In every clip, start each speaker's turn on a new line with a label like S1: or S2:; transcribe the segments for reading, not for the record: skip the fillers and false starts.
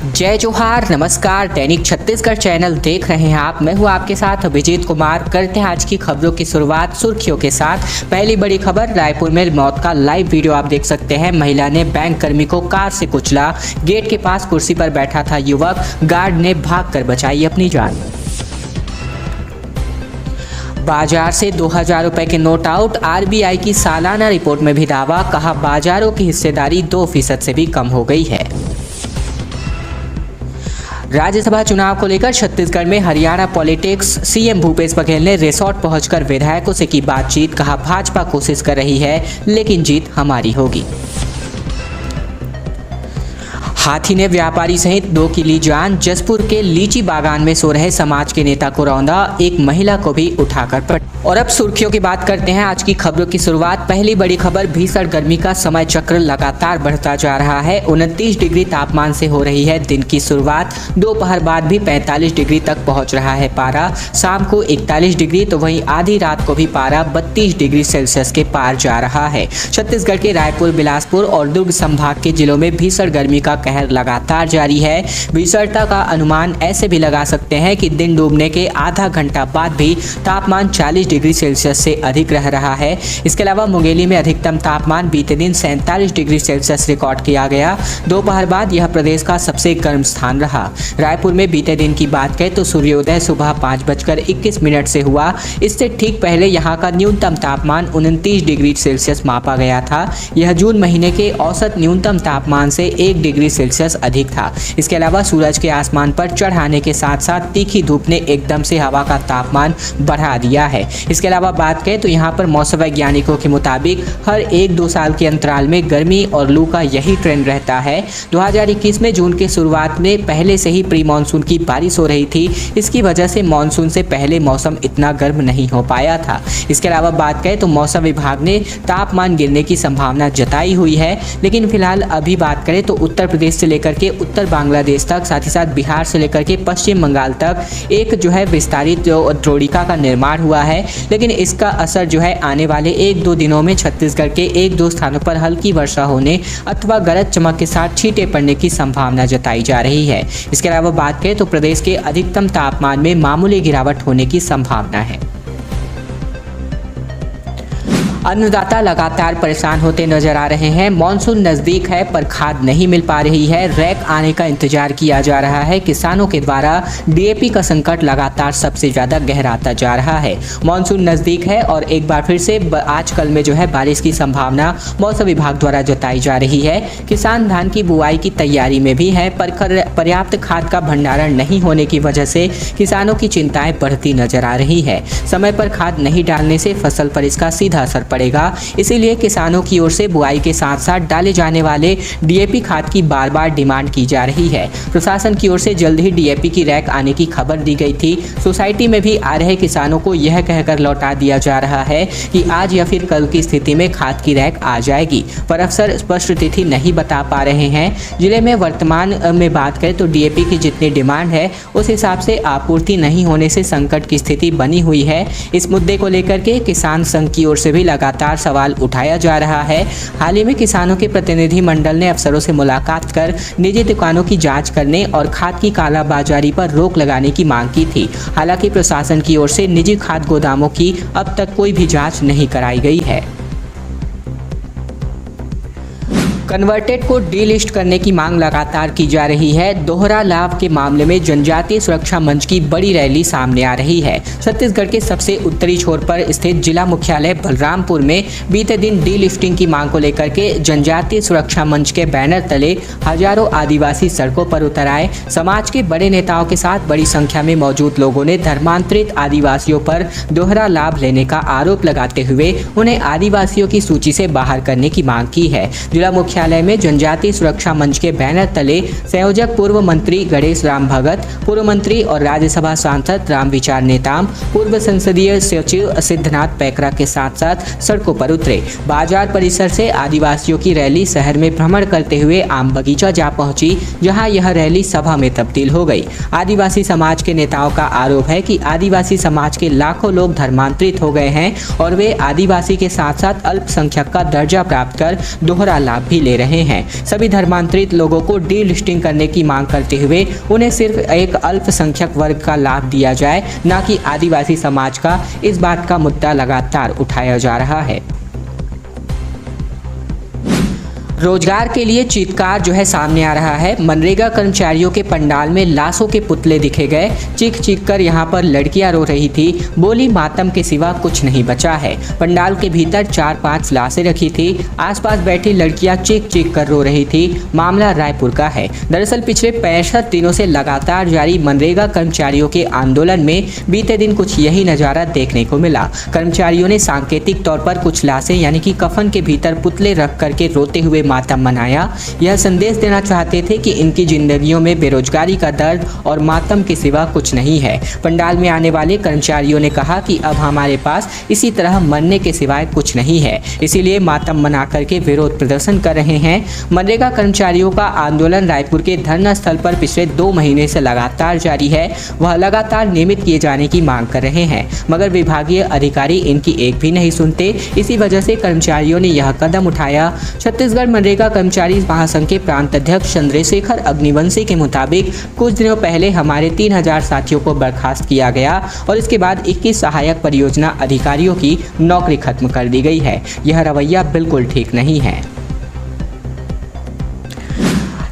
S1: जय जोहार, नमस्कार। दैनिक छत्तीसगढ़ चैनल देख रहे हैं आप। मैं हूं आपके साथ अभिजीत कुमार। करते हैं आज की खबरों की शुरुआत सुर्खियों के साथ। पहली बड़ी खबर, रायपुर में मौत का लाइव वीडियो आप देख सकते हैं। महिला ने बैंक कर्मी को कार से कुचला। गेट के पास कुर्सी पर बैठा था युवक, गार्ड ने भागकर बचाई अपनी जान। बाजार से 2000 रुपए के नोट आउट, आरबीआई की सालाना रिपोर्ट में भी दावा। कहा बाजारों की हिस्सेदारी 2% से भी कम हो गई है। राज्यसभा चुनाव को लेकर छत्तीसगढ़ में हरियाणा पॉलिटिक्स। सीएम भूपेश बघेल ने रिसोर्ट पहुंचकर विधायकों से की बातचीत। कहा भाजपा कोशिश कर रही है लेकिन जीत हमारी होगी। हाथी ने व्यापारी सहित 2 की ली जान। जसपुर के लीची बागान में सो रहे समाज के नेता को रौंदा, एक महिला को भी उठाकर पट। और अब सुर्खियों की बात करते हैं आज की खबरों की शुरुआत। पहली बड़ी खबर, भीषण गर्मी का समय चक्र लगातार बढ़ता जा रहा है। 29 डिग्री तापमान से हो रही है दिन की शुरुआत। दोपहर बाद भी 45 डिग्री तक पहुंच रहा है पारा। शाम को 41 डिग्री तो वहीं आधी रात को भी पारा 32 डिग्री सेल्सियस के पार जा रहा है। छत्तीसगढ़ के रायपुर, बिलासपुर और दुर्ग संभाग के जिलों में भीषण गर्मी का कहर लगातार जारी है। भीषणता का अनुमान ऐसे भी लगा सकते हैं कि दिन डूबने के आधा घंटा बाद भी तापमान 40 डिग्री सेल्सियस से अधिक रह रहा है। इसके अलावा मुंगेली में अधिकतम तापमान बीते दिन 47 डिग्री सेल्सियस रिकॉर्ड किया गया। दोपहर बाद यह प्रदेश का सबसे गर्म स्थान रहा। रायपुर में बीते दिन की बात करें तो सूर्योदय सुबह 5:21 से हुआ। इससे ठीक पहले यहाँ का न्यूनतम तापमान 29 डिग्री सेल्सियस मापा गया था। यह जून महीने के औसत न्यूनतम तापमान से 1 डिग्री सेल्सियस अधिक था। इसके अलावा सूरज के आसमान पर चढ़ आने के साथ साथ तीखी धूप ने एकदम से हवा का तापमान बढ़ा दिया है। इसके अलावा बात करें तो यहाँ पर मौसम वैज्ञानिकों के मुताबिक हर 1-2 साल के अंतराल में गर्मी और लू का यही ट्रेंड रहता है। 2021 में जून के शुरुआत में पहले से ही प्री मानसून की बारिश हो रही थी। इसकी वजह से मानसून से पहले मौसम इतना गर्म नहीं हो पाया था। इसके अलावा बात करें तो मौसम विभाग ने तापमान गिरने की संभावना जताई हुई है। लेकिन फिलहाल अभी बात करें तो उत्तर प्रदेश से लेकर के उत्तर बांग्लादेश तक, साथ ही साथ बिहार से लेकर के पश्चिम बंगाल तक एक विस्तारित द्रोणिका का निर्माण हुआ है। लेकिन इसका असर आने वाले 1-2 दिनों में छत्तीसगढ़ के 1-2 स्थानों पर हल्की वर्षा होने अथवा गरज चमक के साथ छींटे पड़ने की संभावना जताई जा रही है। इसके अलावा बात करें तो प्रदेश के अधिकतम तापमान में मामूली गिरावट होने की संभावना है। अन्नदाता लगातार परेशान होते नजर आ रहे हैं। मानसून नजदीक है पर खाद नहीं मिल पा रही है। रैक आने का इंतजार किया जा रहा है। किसानों के द्वारा डीएपी का संकट लगातार सबसे ज्यादा गहराता जा रहा है। मानसून नजदीक है और एक बार फिर से आजकल में बारिश की संभावना मौसम विभाग द्वारा जताई जा रही है। किसान धान की बुआई की तैयारी में भी है पर पर्याप्त खाद का भंडारण नहीं होने की वजह से किसानों की चिंताएं बढ़ती नजर आ रही है। समय पर खाद नहीं डालने से फसल पर इसका सीधा असर पड़ेगा। इसीलिए किसानों की ओर से बुआई के साथ साथ डाले जाने वाले डीएपी खाद की बार बार डिमांड की जा रही है। प्रशासन की ओर से जल्द ही डीएपी की रैक आने की खबर दी गई थी। सोसाइटी में भी आ रहे किसानों को यह कहकर लौटा दिया जा रहा है कि आज या फिर कल की स्थिति में खाद की रैक आ जाएगी, पर अफसर स्पष्ट तिथि नहीं बता पा रहे हैं। जिले में वर्तमान में बात करें तो डीएपी की जितनी डिमांड है उस हिसाब से आपूर्ति नहीं होने से संकट की स्थिति बनी हुई है। इस मुद्दे को लेकर के किसान संघ की ओर से भी लगातार सवाल उठाया जा रहा है। हाल ही में किसानों के प्रतिनिधि मंडल ने अफसरों से मुलाकात कर निजी दुकानों की जांच करने और खाद की कालाबाजारी पर रोक लगाने की मांग की थी। हालांकि प्रशासन की ओर से निजी खाद गोदामों की अब तक कोई भी जांच नहीं कराई गई है। कन्वर्टेड को डीलिस्ट करने की मांग लगातार की जा रही है। दोहरा लाभ के मामले में जनजातीय सुरक्षा मंच की बड़ी रैली सामने आ रही है। छत्तीसगढ़ के सबसे उत्तरी छोर पर स्थित जिला मुख्यालय बलरामपुर में बीते दिन डीलिस्टिंग की मांग को लेकर के जनजातीय सुरक्षा मंच के बैनर तले हजारों आदिवासी सड़कों पर उतर आए। समाज के बड़े नेताओं के साथ बड़ी संख्या में मौजूद लोगों ने धर्मांतरित आदिवासियों पर दोहरा लाभ लेने का आरोप लगाते हुए उन्हें आदिवासियों की सूची से बाहर करने की मांग की है। जिला मुख्यालय में जनजातीय सुरक्षा मंच के बैनर तले संयोजक पूर्व मंत्री गणेश राम भगत, पूर्व मंत्री और राज्यसभा सांसद रामविचार नेताम, पूर्व संसदीय सचिव सिद्धनाथ पैकरा के साथ साथ सड़कों पर उतरे। बाजार परिसर से आदिवासियों की रैली शहर में भ्रमण करते हुए आम बगीचा जा पहुंची, जहां यह रैली सभा में तब्दील हो गई। आदिवासी समाज के नेताओं का आरोप है कि आदिवासी समाज के लाखों लोग धर्मांतरित हो गए हैं और वे आदिवासी के साथ साथ अल्पसंख्यक का दर्जा प्राप्त कर दोहरा लाभ भी ले दे रहे हैं। सभी धर्मांतरित लोगों को डीलिस्टिंग करने की मांग करते हुए उन्हें सिर्फ एक अल्पसंख्यक वर्ग का लाभ दिया जाए, न कि आदिवासी समाज का। इस बात का मुद्दा लगातार उठाया जा रहा है। रोजगार के लिए चीत्कार जो है सामने आ रहा है। मनरेगा कर्मचारियों के पंडाल में लाशों के पुतले दिखे गए। चीख चीख कर यहाँ पर लड़कियां रो रही थी। बोली मातम के सिवा कुछ नहीं बचा है। पंडाल के भीतर 4-5 लाशें रखी थी। आसपास बैठी लड़कियां चीख चीख कर रो रही थी। मामला रायपुर का है। दरअसल पिछले 65 दिनों से लगातार जारी मनरेगा कर्मचारियों के आंदोलन में बीते दिन कुछ यही नजारा देखने को मिला। कर्मचारियों ने सांकेतिक तौर पर कुछ लाशें यानी कि कफन के भीतर पुतले रख करके रोते हुए मातम मनाया। यह संदेश देना चाहते थे कि इनकी जिंदगियों में बेरोजगारी का दर्द और मातम के सिवा कुछ नहीं है। पंडाल में आने वाले कर्मचारियों ने कहा कि अब हमारे पास इसी तरह मरने के सिवाय कुछ नहीं है, इसीलिए मातम मना करके विरोध प्रदर्शन कर रहे हैं। मनरेगा कर्मचारियों का आंदोलन रायपुर के धरना स्थल पर पिछले 2 महीने से लगातार जारी है। वह लगातार नियमित किए जाने की मांग कर रहे हैं, मगर विभागीय अधिकारी इनकी एक भी नहीं सुनते। इसी वजह से कर्मचारियों ने यह कदम उठाया। छत्तीसगढ़ मनरेगा कर्मचारी महासंघ के प्रांत अध्यक्ष चंद्रशेखर अग्निवंशी के मुताबिक कुछ दिनों पहले हमारे 3000 साथियों को बर्खास्त किया गया और इसके बाद 21 सहायक परियोजना अधिकारियों की नौकरी खत्म कर दी गई है। यह रवैया बिल्कुल ठीक नहीं है।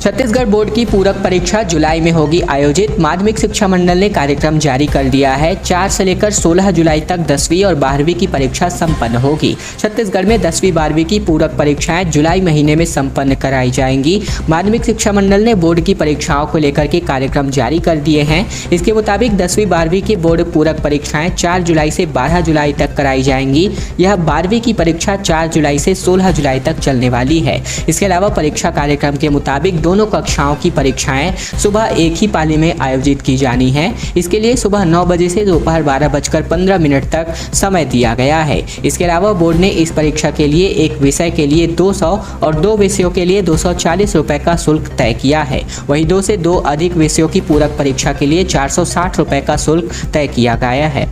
S1: छत्तीसगढ़ बोर्ड की पूरक परीक्षा जुलाई में होगी आयोजित। माध्यमिक शिक्षा मंडल ने कार्यक्रम जारी कर दिया है। 4 से लेकर 16 जुलाई तक 10वीं और 12वीं की परीक्षा संपन्न होगी। छत्तीसगढ़ में 10वीं 12वीं की पूरक परीक्षाएं जुलाई महीने में संपन्न कराई जाएंगी। माध्यमिक शिक्षा मंडल ने बोर्ड की परीक्षाओं को लेकर के कार्यक्रम जारी कर दिए हैं। इसके मुताबिक 10वीं 12वीं की बोर्ड पूरक परीक्षाएं 4 जुलाई से 12 जुलाई तक कराई जाएंगी। यह 12वीं की परीक्षा 4 जुलाई से 16 जुलाई तक चलने वाली है। इसके अलावा परीक्षा कार्यक्रम के मुताबिक दोनों कक्षाओं की परीक्षाएं सुबह एक ही पाली में आयोजित की जानी है। इसके लिए सुबह 9 बजे से दोपहर 12:15 तक समय दिया गया है। इसके अलावा बोर्ड ने इस परीक्षा के लिए एक विषय के लिए 200 और 2 विषयों के लिए 240 रुपए का शुल्क तय किया है। वहीं 2 से 2 अधिक विषयों की पूरक परीक्षा के लिए 460 रुपए का शुल्क तय किया गया है।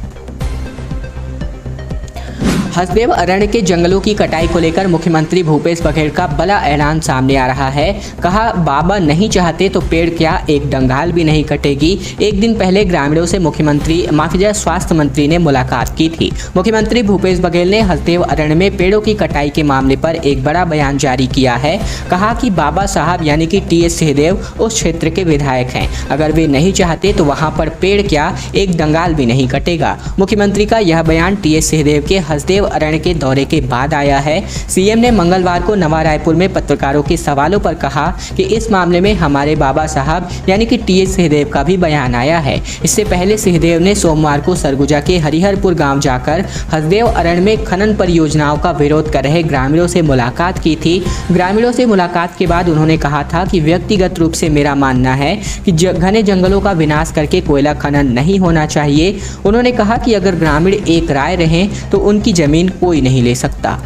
S1: हसदेव अरण्य के जंगलों की कटाई को लेकर मुख्यमंत्री भूपेश बघेल का बड़ा ऐलान सामने आ रहा है। कहा, बाबा नहीं चाहते तो पेड़ क्या एक डंगाल भी नहीं कटेगी। एक दिन पहले ग्रामीणों से स्वास्थ्य मंत्री ने मुलाकात की थी। मुख्यमंत्री भूपेश बघेल ने हसदेव अरण्य में पेड़ों की कटाई के मामले पर एक बड़ा बयान जारी किया है। कहा कि बाबा साहब यानी कि TS सिंहदेव उस क्षेत्र के विधायक हैं। अगर वे नहीं चाहते तो वहां पर पेड़ क्या एक डंगाल भी नहीं कटेगा। मुख्यमंत्री का यह बयान TS सिंहदेव के हसदेव अरण्य के दौरे के बाद आया है। सीएम ने मंगलवार को नवा रायपुर में पत्रकारों के सवालों पर कहा कि इस मामले में हमारे बाबा साहब यानी कि TS सिंहदेव का भी बयान आया है। इससे पहले सिंहदेव ने सोमवार को सरगुजा के हरिहरपुर गांव जाकर हसदेव अरण्य में खनन परियोजनाओं का विरोध कर रहे ग्रामीणों से मुलाकात की थी। ग्रामीणों से मुलाकात के बाद उन्होंने कहा था कि व्यक्तिगत रूप से मेरा मानना है कि घने जंगलों का विनाश करके कोयला खनन नहीं होना चाहिए। उन्होंने कहा कि अगर ग्रामीण एक राय रहें तो उनकी जमीन कोई नहीं ले सकता।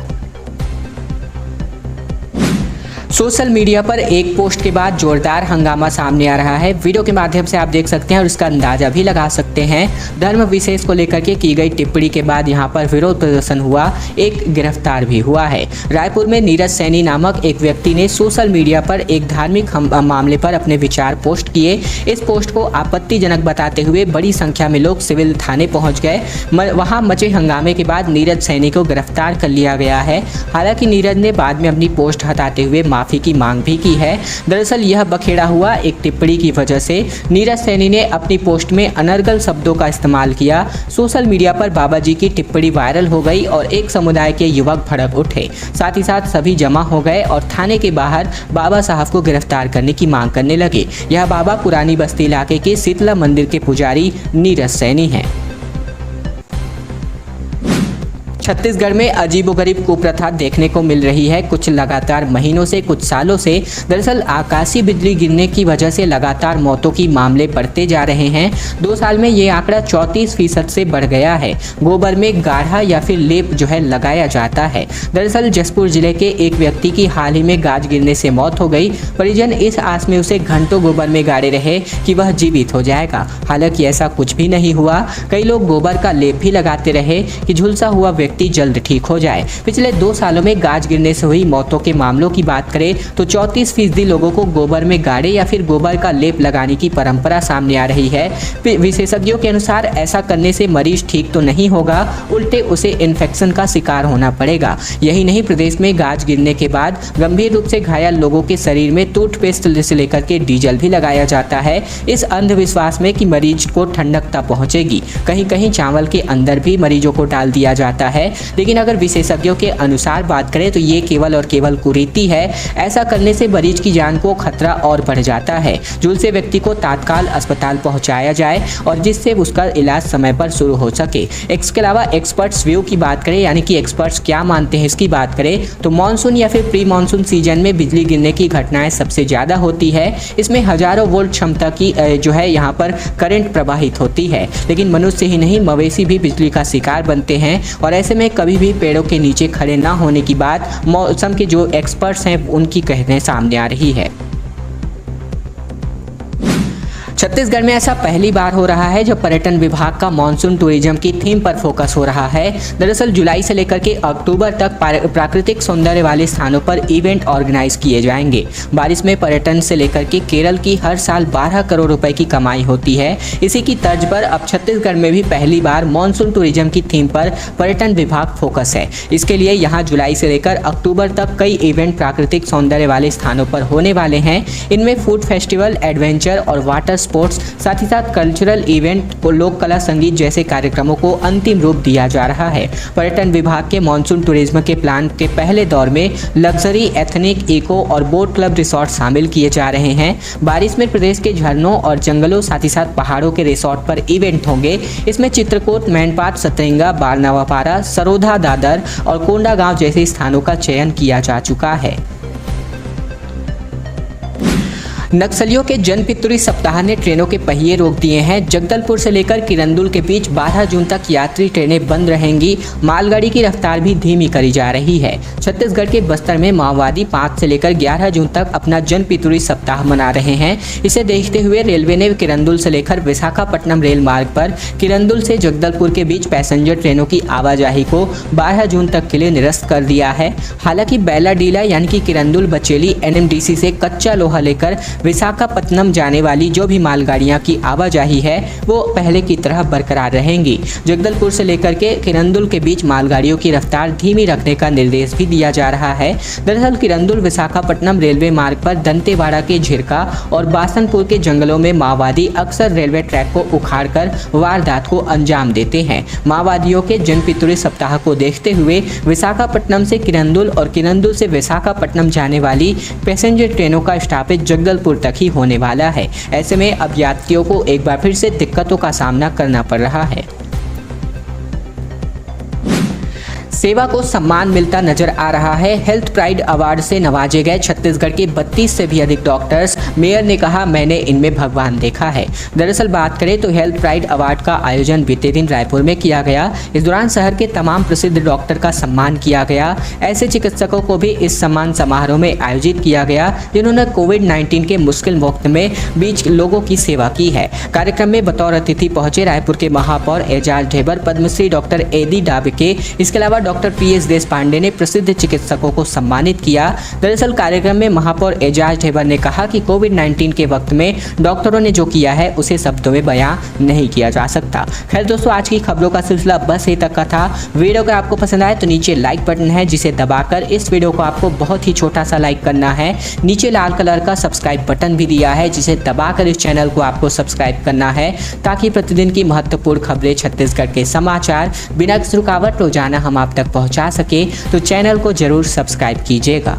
S1: सोशल मीडिया पर एक पोस्ट के बाद जोरदार हंगामा सामने आ रहा है। वीडियो के माध्यम से आप देख सकते हैं और इसका अंदाजा भी लगा सकते हैं। धर्म विशेष को लेकर के की गई टिप्पणी के बाद यहां पर विरोध प्रदर्शन हुआ, एक गिरफ्तार भी हुआ है। रायपुर में नीरज सैनी नामक एक व्यक्ति ने सोशल मीडिया पर एक धार्मिक मामले पर अपने विचार पोस्ट किए। इस पोस्ट को आपत्तिजनक बताते हुए बड़ी संख्या में लोग सिविल थाने पहुंच गए। वहां मचे हंगामे के बाद नीरज सैनी को गिरफ्तार कर लिया गया है। हालांकि नीरज ने बाद में अपनी पोस्ट हटाते हुए माफी की मांग भी की है। दरअसल यह बखेड़ा हुआ एक टिप्पणी की वजह से नीरज सैनी ने अपनी पोस्ट में अनर्गल शब्दों का इस्तेमाल किया। सोशल मीडिया पर बाबा जी की टिप्पणी वायरल हो गई और एक समुदाय के युवक भड़क उठे। साथ ही साथ सभी जमा हो गए और थाने के बाहर बाबा साहब को गिरफ्तार करने की मांग करने लगे। यह बाबा पुरानी बस्ती इलाके के शीतला मंदिर के पुजारी नीरज सैनी हैं। छत्तीसगढ़ में अजीबोगरीब कुप्रथा देखने को मिल रही है कुछ लगातार महीनों से, कुछ सालों से। दरअसल आकाशीय बिजली गिरने की वजह से लगातार मौतों की मामले बढ़ते जा रहे हैं। 2 साल में ये आंकड़ा 34% से बढ़ गया है। गोबर में गाढ़ा या फिर लेप जो है लगाया जाता है। दरअसल जसपुर जिले के एक व्यक्ति की हाल ही में गाज गिरने से मौत हो गई। परिजन इस आस में उसे घंटों गोबर में गाड़े रहे कि वह जीवित हो जाएगा। हालांकि ऐसा कुछ भी नहीं हुआ। कई लोग गोबर का लेप भी लगाते रहे कि झुलसा हुआ व्यक्ति व्यक्ति जल्द ठीक हो जाए। पिछले 2 सालों में गाज गिरने से हुई मौतों के मामलों की बात करें तो 34% लोगों को गोबर में गाड़े या फिर गोबर का लेप लगाने की परंपरा सामने आ रही है। विशेषज्ञों के अनुसार ऐसा करने से मरीज ठीक तो नहीं होगा, उल्टे उसे इन्फेक्शन का शिकार होना पड़ेगा। यही नहीं, प्रदेश में गाज गिरने के बाद गंभीर रूप से घायल लोगों के शरीर में टूथपेस्ट से लेकर के डीजल भी लगाया जाता है, इस अंधविश्वास में कि मरीज को ठंडकता पहुंचेगी। कहीं कहीं चावल के अंदर भी मरीजों को डाल दिया जाता है, लेकिन अगर विशेषज्ञों के अनुसार बात करें तो ये केवल और केवल कुरीति है। ऐसा करने से मरीज की जान को खतरा और बढ़ जाता है। जल्द से व्यक्ति को तत्काल अस्पताल पहुंचाया जाए और जिससे उसका इलाज समय पर शुरू हो सके। इसके अलावा एक्सपर्ट्स व्यू की बात करें, यानी कि एक्सपर्ट्स क्या मानते हैं इसकी बात करें तो मानसून या फिर प्री मानसून सीजन में बिजली गिरने की घटनाएं सबसे ज़्यादा होती है। इसमें हजारों वोल्ट क्षमता की जो है यहाँ पर करंट प्रवाहित होती है, लेकिन मनुष्य ही नहीं मवेशी भी बिजली का शिकार बनते हैं। और ऐसे में कभी भी पेड़ों के नीचे खड़े ना होने की बात मौसम के जो एक्सपर्ट्स हैं उनकी कहने सामने आ रही है। छत्तीसगढ़ में ऐसा पहली बार हो रहा है जब पर्यटन विभाग का मानसून टूरिज्म की थीम पर फोकस हो रहा है। दरअसल जुलाई से लेकर के अक्टूबर तक प्राकृतिक सौंदर्य वाले स्थानों पर इवेंट ऑर्गेनाइज किए जाएंगे। बारिश में पर्यटन से लेकर के केरल की हर साल 12 करोड़ रुपए की कमाई होती है। इसी की तर्ज पर अब छत्तीसगढ़ में भी पहली बार मानसून टूरिज्म की थीम पर पर्यटन विभाग फोकस है। इसके लिए यहाँ जुलाई से लेकर अक्टूबर तक कई इवेंट प्राकृतिक सौंदर्य वाले स्थानों पर होने वाले हैं। इनमें फूड फेस्टिवल, एडवेंचर और वाटर स्पोर्ट्स, साथ ही साथ कल्चरल इवेंट को लोक कला, संगीत जैसे कार्यक्रमों को अंतिम रूप दिया जा रहा है। पर्यटन विभाग के मानसून टूरिज्म के प्लान के पहले दौर में लग्जरी, एथनिक, इको और बोट क्लब रिसोर्ट शामिल किए जा रहे हैं। बारिश में प्रदेश के झरनों और जंगलों, साथ ही साथ पहाड़ों के रिसोर्ट पर इवेंट होंगे। इसमें चित्रकूट, मैनपाट, सतरंगा, बारनवापारा, सरोधा, दादर और कोंडागांव जैसे स्थानों का चयन किया जा चुका है। नक्सलियों के जनपितुरी सप्ताह ने ट्रेनों के पहिए रोक दिए हैं। जगदलपुर से लेकर किरंदुल के बीच 12 जून तक यात्री ट्रेनें बंद रहेंगी। मालगाड़ी की रफ्तार भी धीमी करी जा रही है। छत्तीसगढ़ के बस्तर में माओवादी 5 से लेकर 11 जून तक अपना जनपितुरी सप्ताह मना रहे हैं। इसे देखते हुए रेलवे ने किरंदुल से लेकर विशाखापट्टनम रेल मार्ग पर किरंदुल से जगदलपुर के बीच पैसेंजर ट्रेनों की आवाजाही को 12 जून तक के लिए निरस्त कर दिया है। हालांकि बैलाडीला यानी कि किरंदुल बचेली एनएमडीसी से कच्चा लोहा लेकर विशाखापट्टनम जाने वाली जो भी मालगाड़ियां की आवाजाही है वो पहले की तरह बरकरार रहेंगी। जगदलपुर से लेकर के किरंदुल के बीच मालगाड़ियों की रफ्तार धीमी रखने का निर्देश भी दिया जा रहा है। दरअसल किरंदुल विशाखापट्टनम रेलवे मार्ग पर दंतेवाड़ा के झिरका और बासनपुर के जंगलों में माओवादी अक्सर रेलवे ट्रैक को उखाड़कर वारदात को अंजाम देते हैं। माओवादियों के जनपितुरी सप्ताह को देखते हुए विशाखापट्टनम से किरंदुल और किरंदुल से विशाखापट्टनम जाने वाली पैसेंजर ट्रेनों का स्टॉपेज जगदलपुर तक ही होने वाला है। ऐसे में अब यात्रियों को एक बार फिर से दिक्कतों का सामना करना पड़ रहा है। सेवा को सम्मान मिलता नजर आ रहा है। हेल्थ प्राइड अवार्ड से नवाजे गए छत्तीसगढ़ के 32 से भी अधिक डॉक्टर्स। मेयर ने कहा, मैंने इनमें भगवान देखा है। दरअसल बात करें तो हेल्थ प्राइड अवार्ड का आयोजन बीते दिन रायपुर में किया गया। इस दौरान शहर के तमाम प्रसिद्ध डॉक्टर का सम्मान किया गया। ऐसे चिकित्सकों को भी इस सम्मान समारोह में आयोजित किया गया जिन्होंने कोविड-19 के मुश्किल वक्त में बीच लोगों की सेवा की है। कार्यक्रम में बतौर अतिथि पहुंचे रायपुर के महापौर एजाज ढेबर, पद्मश्री डॉक्टर एदी डाबके। इसके अलावा डॉक्टर पीएस देशपांडे ने प्रसिद्ध चिकित्सकों को सम्मानित किया। दरअसल कार्यक्रम में महापौर एजाज ढेबर ने कहा कि कोविड-19 के वक्त में डॉक्टरों ने जो किया है उसे शब्दों में बयां नहीं किया जा सकता। खैर दोस्तों, आज की खबरों का सिलसिला बस यहीं तक का था। वीडियो अगर आपको पसंद आए तो नीचे लाइक बटन है जिसे दबाकर इस वीडियो को आपको बहुत ही छोटा सा लाइक करना है। नीचे लाल कलर का सब्सक्राइब बटन भी दिया है जिसे दबाकर इस चैनल को आपको सब्सक्राइब करना है ताकि प्रतिदिन की महत्वपूर्ण खबरें, छत्तीसगढ़ के समाचार बिना किसी रुकावट रोजाना हम आप तक पहुंचा सके। तो चैनल को जरूर सब्सक्राइब कीजिएगा।